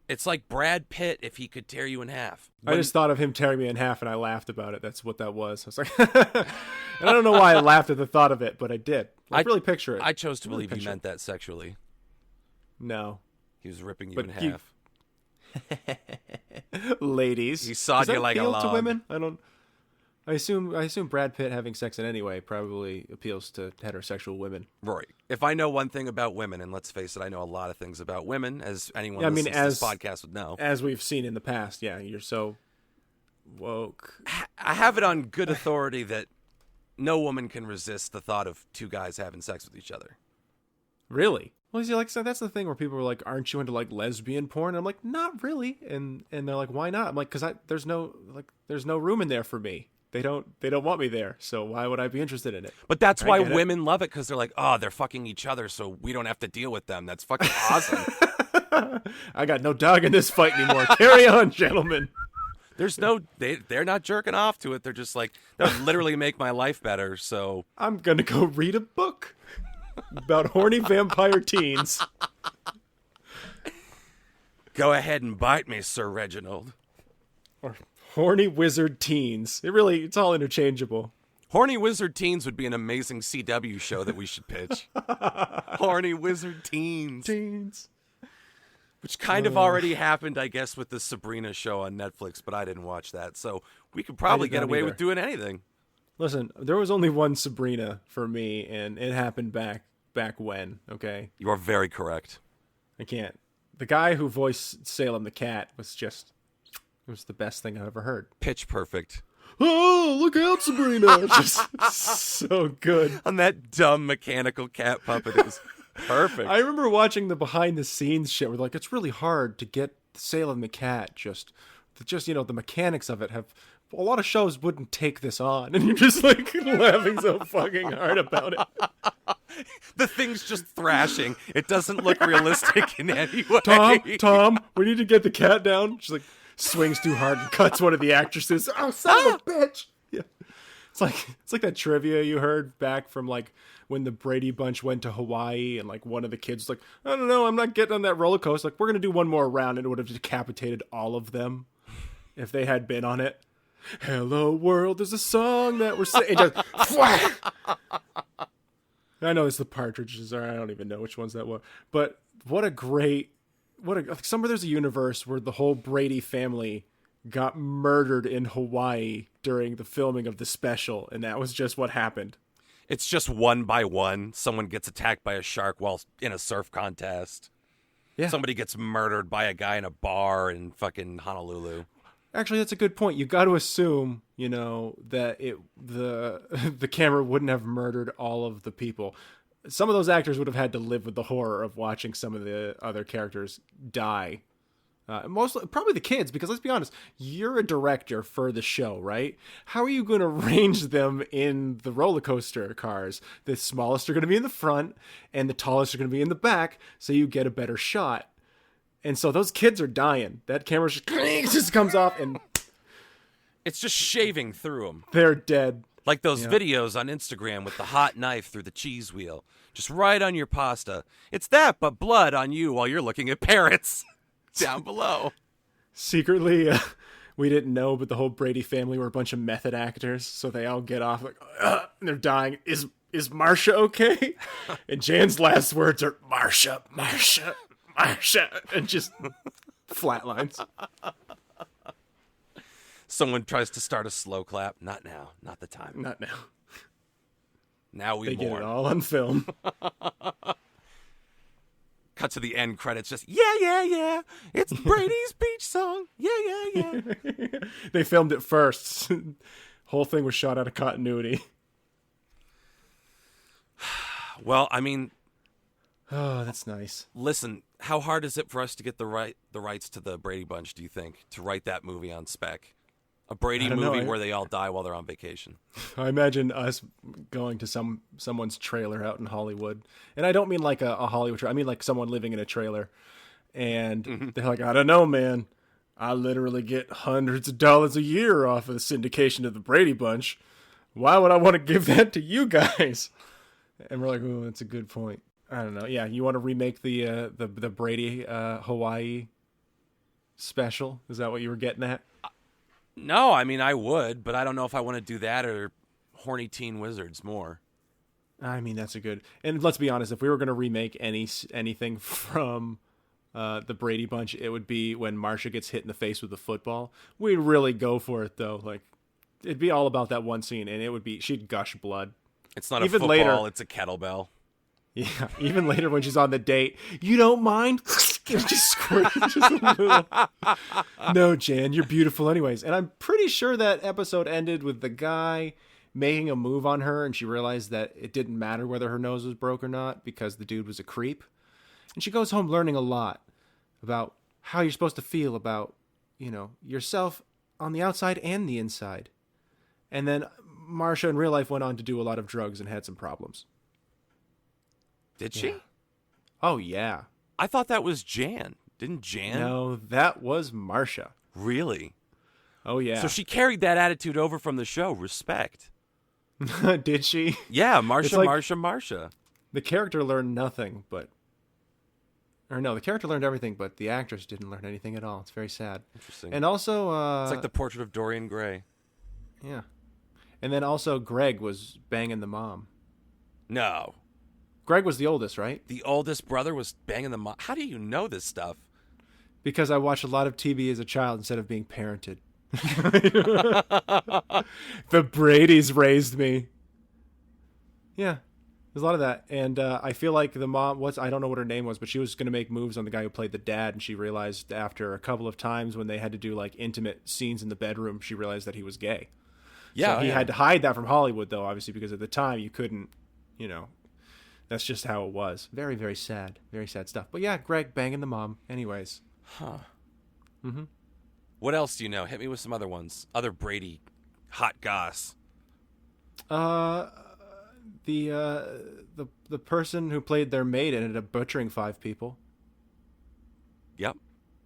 It's like Brad Pitt if he could tear you in half. I just thought of him tearing me in half and I laughed about it. That's what that was. I was like, and I don't know why I laughed at the thought of it, but I did. I really picture it. I chose to believe he meant that sexually. No. He was ripping you in half. Ladies. He sawed you like a log. To women? I assume Brad Pitt having sex in any way probably appeals to heterosexual women. Right. If I know one thing about women, and let's face it, I know a lot of things about women, as anyone listening to this podcast would know. As we've seen in the past, yeah, you're so woke. I have it on good authority that no woman can resist the thought of two guys having sex with each other. Really? Well, see, like, so that's the thing where people are like, "Aren't you into like lesbian porn?" And I'm like, "Not really." And they're like, "Why not?" I'm like, "Because there's no room in there for me. They don't want me there. So why would I be interested in it?" But that's why women love it, because they're like, "Oh, they're fucking each other, so we don't have to deal with them." That's fucking awesome. I got no dog in this fight anymore. Carry on, gentlemen. There's they're not jerking off to it. They're just like, that would literally make my life better. So I'm gonna go read a book about horny vampire teens. Go ahead and bite me, Sir Reginald. Or horny wizard teens. It's all interchangeable. Horny Wizard Teens would be an amazing CW show that we should pitch. Horny Wizard Teens. Which kind of already happened, I guess, with the Sabrina show on Netflix, but I didn't watch that. So we could probably get away with doing anything. Listen, there was only one Sabrina for me, and it happened back when, okay? You are very correct. I can't. The guy who voiced Salem the Cat was the best thing I've ever heard. Pitch perfect. Oh, look out, Sabrina! Just so good. On that dumb mechanical cat puppet, it was perfect. I remember watching the behind-the-scenes shit where, like, it's really hard to get Salem the Cat just the mechanics of it have... A lot of shows wouldn't take this on, and you're just, like, laughing so fucking hard about it. The thing's just thrashing. It doesn't look realistic in any way. Tom, we need to get the cat down. She's like, swings too hard and cuts one of the actresses. Oh, son of a bitch! Yeah, it's like that trivia you heard back from like when the Brady Bunch went to Hawaii, and like one of the kids was like, I don't know, I'm not getting on that roller coaster. Like, we're gonna do one more round, and it would have decapitated all of them if they had been on it. Hello world, there's a song that we're singing. I know it's the Partridges, or I don't even know which ones that were. But there's a universe where the whole Brady family got murdered in Hawaii during the filming of the special, and that was just what happened. It's just one by one. Someone gets attacked by a shark while in a surf contest. Yeah. Somebody gets murdered by a guy in a bar in fucking Honolulu. Actually, that's a good point. You got to assume, that the camera wouldn't have murdered all of the people. Some of those actors would have had to live with the horror of watching some of the other characters die. Mostly, probably the kids, because let's be honest, you're a director for the show, right? How are you going to arrange them in the roller coaster cars? The smallest are going to be in the front, and the tallest are going to be in the back, so you get a better shot. And so those kids are dying. That camera just comes off, and it's just shaving through them. They're dead. Like those videos on Instagram with the hot knife through the cheese wheel. Just right on your pasta. It's that, but blood on you while you're looking at parrots down below. Secretly, we didn't know, but the whole Brady family were a bunch of method actors, so they all get off like, and they're dying. Is Marsha okay? And Jan's last words are, Marsha, Marsha, Marsha, and just flatlines. Someone tries to start a slow clap. Not now. Not the time. Not now. Now we They mourn. get it all on film. Cut to the end credits. Just, yeah. It's Brady's beach song. Yeah. They filmed it first. Whole thing was shot out of continuity. Well, I mean... Oh, that's nice. Listen, how hard is it for us to get the rights to the Brady Bunch, do you think? To write that movie on spec? A Brady movie where they all die while they're on vacation. I imagine us going to someone's trailer out in Hollywood. And I don't mean like a Hollywood trailer. I mean like someone living in a trailer. And they're like, I don't know, man. I literally get hundreds of dollars a year off of the syndication of the Brady Bunch. Why would I want to give that to you guys? And we're like, oh, that's a good point. I don't know. Yeah, you want to remake the Brady Hawaii special? Is that what you were getting at? No, I mean, I would, but I don't know if I want to do that or Horny Teen Wizards more. I mean, that's a good... And let's be honest, if we were going to remake anything from the Brady Bunch, it would be when Marsha gets hit in the face with a football. We'd really go for it, though. Like, it'd be all about that one scene, and it would be... She'd gush blood. It's not even a football, later, it's a kettlebell. Yeah, even later when she's on the date, you don't mind? Just squirting just a little. No, Jan, you're beautiful anyways. And I'm pretty sure that episode ended with the guy making a move on her, and she realized that it didn't matter whether her nose was broke or not because the dude was a creep. And she goes home learning a lot about how you're supposed to feel about, yourself on the outside and the inside. And then Marsha in real life went on to do a lot of drugs and had some problems. Did she? Oh, yeah. I thought that was Jan. Didn't Jan? No, that was Marsha. Really? Oh, yeah. So she carried that attitude over from the show. Respect. Did she? Yeah, Marsha. The character learned nothing, but... Or no, the character learned everything, but the actress didn't learn anything at all. It's very sad. Interesting. And also... it's like the portrait of Dorian Gray. Yeah. And then also Greg was banging the mom. No. Greg was the oldest, right? The oldest brother was banging the mom. How do you know this stuff? Because I watched a lot of TV as a child instead of being parented. The Bradys raised me. Yeah, there's a lot of that. And I feel like the mom, I don't know what her name was, but she was going to make moves on the guy who played the dad. And she realized after a couple of times when they had to do like intimate scenes in the bedroom, she realized that he was gay. Yeah. So he had to hide that from Hollywood, though, obviously, because at the time you couldn't, that's just how it was. Very, very sad. Very sad stuff. But yeah, Greg banging the mom. Anyways. Huh. Mm-hmm. What else do you know? Hit me with some other ones. Other Brady hot goss. The person who played their maid ended up butchering 5 people. Yep.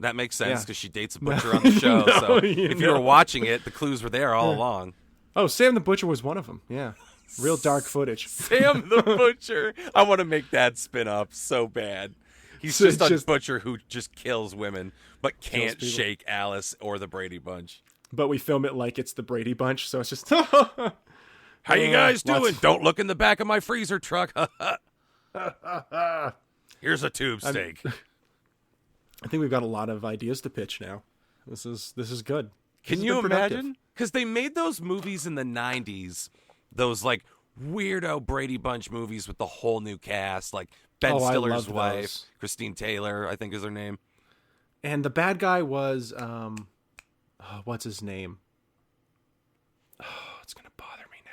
That makes sense because she dates a butcher on the show. So if you were watching it, the clues were there all along. Oh, Sam the Butcher was one of them. Yeah. Real dark footage. Sam the Butcher. I want to make that spin up so bad. He's just a butcher who just kills women, but can't shake Alice or the Brady Bunch. But we film it like it's the Brady Bunch, so it's just... How you guys doing? Don't look in the back of my freezer truck. Here's a tube steak. I think we've got a lot of ideas to pitch now. This is good. Can you imagine? Because they made those movies in the 90s. Those, like, weirdo Brady Bunch movies with the whole new cast, like Ben Stiller's wife, Christine Taylor, I think is her name. And the bad guy was, what's his name? Oh, it's gonna bother me now.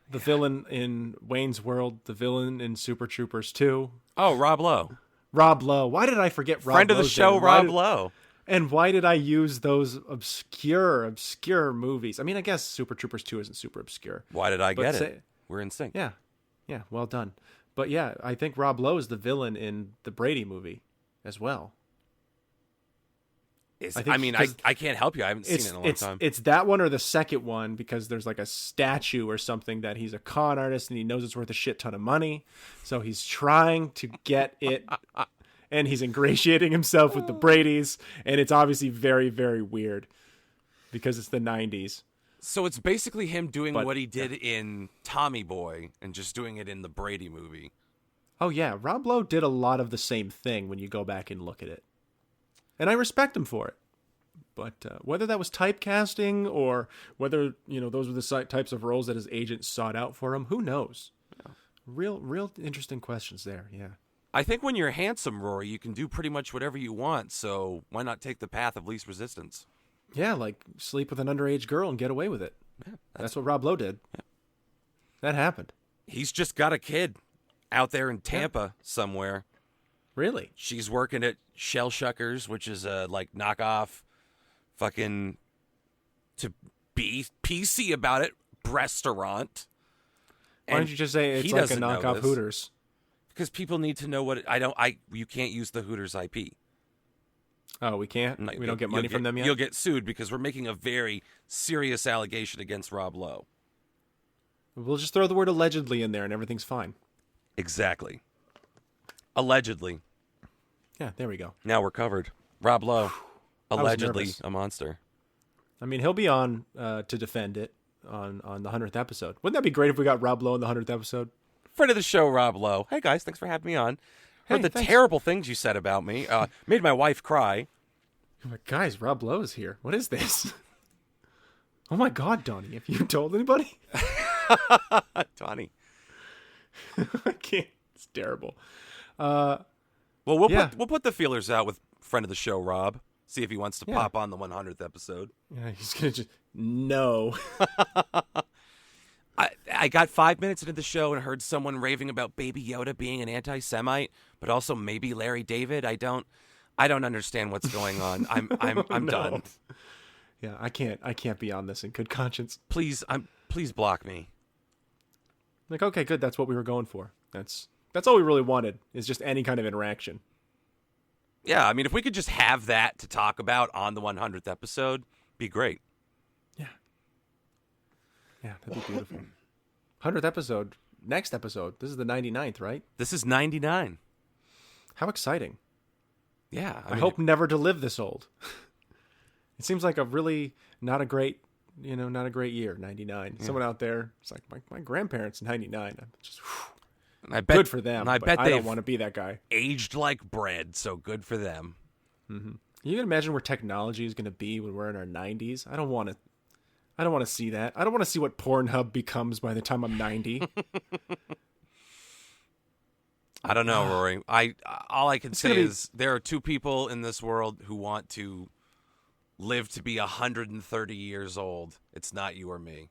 The villain in Wayne's World, the villain in Super Troopers 2. Oh, Rob Lowe. Rob Lowe. Why did I forget Rob Friend of the Lowe's show, name? Rob Lowe. And why did I use those obscure movies? I mean, I guess Super Troopers 2 isn't super obscure. Why did I get it? We're in sync. Yeah. Yeah, well done. But yeah, I think Rob Lowe is the villain in the Brady movie as well. I can't help you. I haven't seen it in a long time. It's that one or the second one, because there's like a statue or something that he's a con artist and he knows it's worth a shit ton of money. So he's trying to get it and he's ingratiating himself with the Bradys. And it's obviously very, very weird because it's the 90s. So it's basically him doing what he did in Tommy Boy and just doing it in the Brady movie. Oh, yeah. Rob Lowe did a lot of the same thing when you go back and look at it. And I respect him for it. But whether that was typecasting or whether, those were the types of roles that his agent sought out for him, who knows? Yeah. Real interesting questions there, yeah. I think when you're handsome, Rory, you can do pretty much whatever you want, so why not take the path of least resistance? Yeah, like sleep with an underage girl and get away with it. Yeah, that's what Rob Lowe did. Yeah. That happened. He's just got a kid out there in Tampa somewhere. Really? She's working at Shell Shuckers, which is a knockoff fucking, to be PC about it, restaurant. Why don't you just say it's like a knockoff Hooters? Because people need to know what you can't use the Hooters IP. Oh, we can't? No, we don't get money from them yet? You'll get sued because we're making a very serious allegation against Rob Lowe. We'll just throw the word allegedly in there and everything's fine. Exactly. Allegedly. Yeah, there we go. Now we're covered. Rob Lowe, allegedly a monster. I mean, he'll be on to defend it on the 100th episode. Wouldn't that be great if we got Rob Lowe in the 100th episode? Friend of the show, Rob Lowe. Hey, guys, thanks for having me on. Heard the thanks. terrible things you said about me. Made my wife cry. I'm like, guys, Rob Lowe is here. What is this? Oh, my God, Donnie. Have you told anybody? Donnie. I can't. It's terrible. Well, we'll put the feelers out with friend of the show, Rob. See if he wants to pop on the 100th episode. Yeah, he's going to just... No. I got 5 minutes into the show and heard someone raving about Baby Yoda being an anti-Semite, but also maybe Larry David. I don't understand what's going on. I'm done. Yeah, I can't be on this in good conscience. Please block me. Like, okay, good. That's what we were going for. That's all we really wanted, is just any kind of interaction. Yeah, I mean, if we could just have that to talk about on the 100th episode, be great. Yeah. Yeah, that'd be beautiful. 100th episode. Next episode. This is the 99th, right? This is 99. How exciting. Yeah. I hope never to live this old. It seems like a really not a great year, 99. Yeah. Someone out there, it's like, my grandparents, 99. I'm just, and I bet, good for them. I bet I don't want to be that guy. Aged like bread, so good for them. Mm-hmm. You can imagine where technology is going to be when we're in our 90s. I don't want to see that. I don't want to see what Pornhub becomes by the time I'm 90. I don't know, Rory. All I can say is there are two people in this world who want to live to be 130 years old. It's not you or me.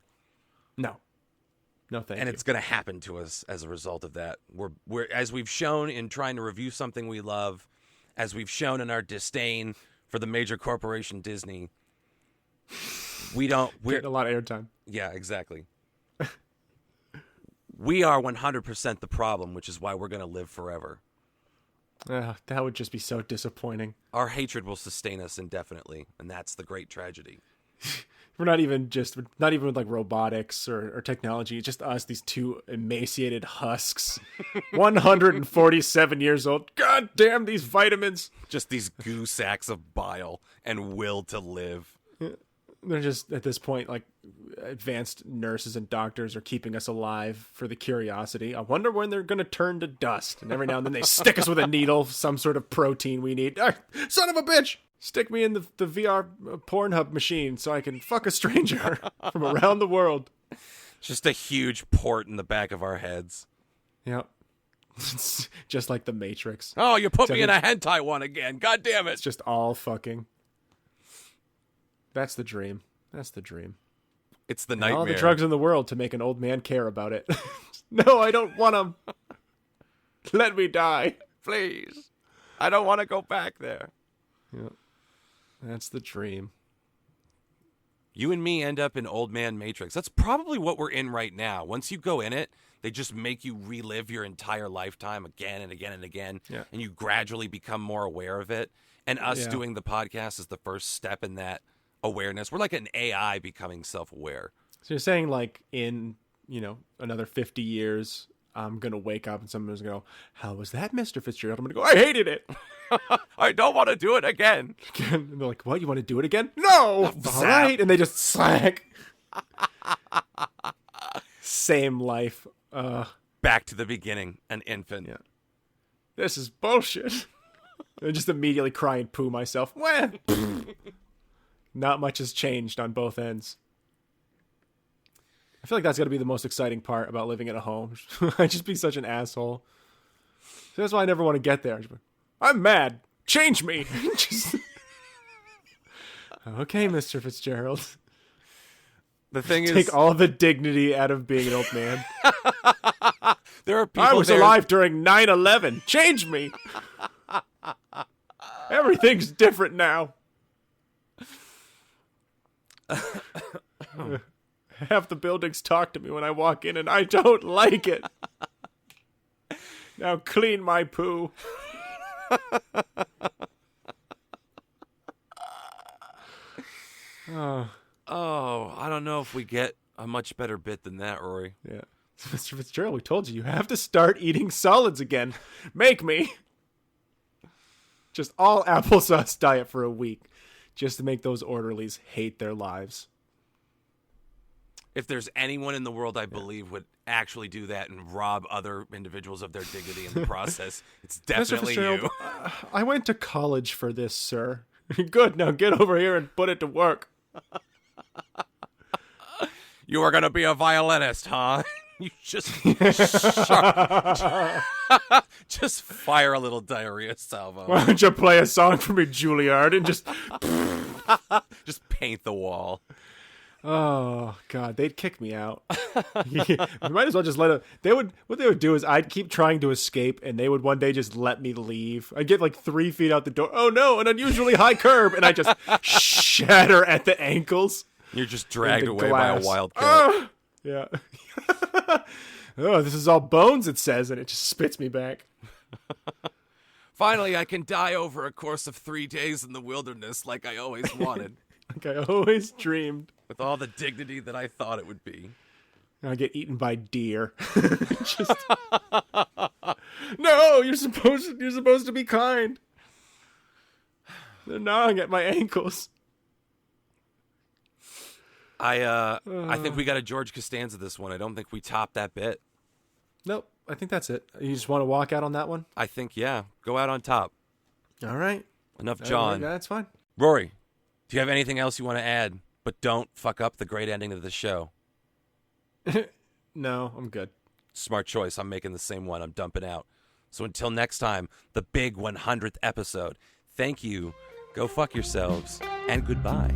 No, thank you. And it's going to happen to us as a result of that. We're as we've shown in trying to review something we love, as we've shown in our disdain for the major corporation Disney. We're getting a lot of airtime. Yeah, exactly. We are 100% the problem, which is why we're going to live forever. That would just be so disappointing. Our hatred will sustain us indefinitely, and that's the great tragedy. We're not even with like robotics or technology. It's just us, these two emaciated husks, 147 years old. God damn these vitamins! Just these goo sacks of bile and will to live. They're just, at this point, like, advanced nurses and doctors are keeping us alive for the curiosity. I wonder when they're going to turn to dust. And every now and then they stick us with a needle, some sort of protein we need. Son of a bitch! Stick me in the VR Pornhub machine so I can fuck a stranger from around the world. Just a huge port in the back of our heads. Yep. It's just like the Matrix. Oh, you put me in a hentai one again. God damn it. It's just all fucking. That's the dream. That's the dream. It's the And nightmare. all the drugs in the world to make an old man care about it. No, I don't want them. Let me die. Please. I don't want to go back there. Yeah. That's the dream. You and me end up in old man Matrix. That's probably what we're in right now. Once you go in it, they just make you relive your entire lifetime again and again and again. Yeah. And you gradually become more aware of it. And us doing the podcast is the first step in that awareness. We're like an AI becoming self-aware. So you're saying like in, another 50 years, I'm going to wake up and someone's going to go, how was that, Mr. Fitzgerald? I'm going to go, I hated it. I don't want to do it again. And they're like, what? You want to do it again? No. All right. And they just slack. Same life. Back to the beginning, an infant. Yeah. This is bullshit. I just immediately cry and poo myself. Well, not much has changed on both ends. I feel like that's got to be the most exciting part about living in a home. I'd just be such an asshole. So that's why I never want to get there. I'm mad. Change me. Just... Okay, Mr. Fitzgerald. The thing is, take all the dignity out of being an old man. There are people. I was alive during 9/11. Change me. Everything's different now. Half the buildings talk to me when I walk in, and I don't like it. Now clean my poo. Oh, I don't know if we get a much better bit than that, Rory. Yeah. Mr. Fitzgerald, we told you have to start eating solids again. Make me. Just all applesauce diet for a week. Just to make those orderlies hate their lives. If there's anyone in the world I believe would actually do that and rob other individuals of their dignity in the process, it's definitely you. I went to college for this, sir. Good, now get over here and put it to work. You are going to be a violinist, huh? You just just fire a little diarrhea salvo. Why don't you play a song for me, Juilliard, and just paint the wall. Oh God, they'd kick me out. You might as well just let it. What they would do is I'd keep trying to escape, and they would one day just let me leave. I'd get like 3 feet out the door. Oh no, an unusually high curb, and I just shatter at the ankles. You're just dragged away by a wildcat. Yeah. Oh, this is all bones, it says, and it just spits me back. Finally, I can die over a course of 3 days in the wilderness like I always wanted. Like I always dreamed. With all the dignity that I thought it would be. I get eaten by deer. Just... No, you're supposed to be kind. They're gnawing at my ankles. I think we got a George Costanza this one. I don't think we topped that bit. Nope, I think that's it. You just want to walk out on that one? I think, yeah. Go out on top. All right. Enough John. That's fine. Rory, do you have anything else you want to add? But don't fuck up the great ending of the show. No, I'm good. Smart choice. I'm making the same one. I'm dumping out. So until next time, the big 100th episode. Thank you. Go fuck yourselves. And goodbye.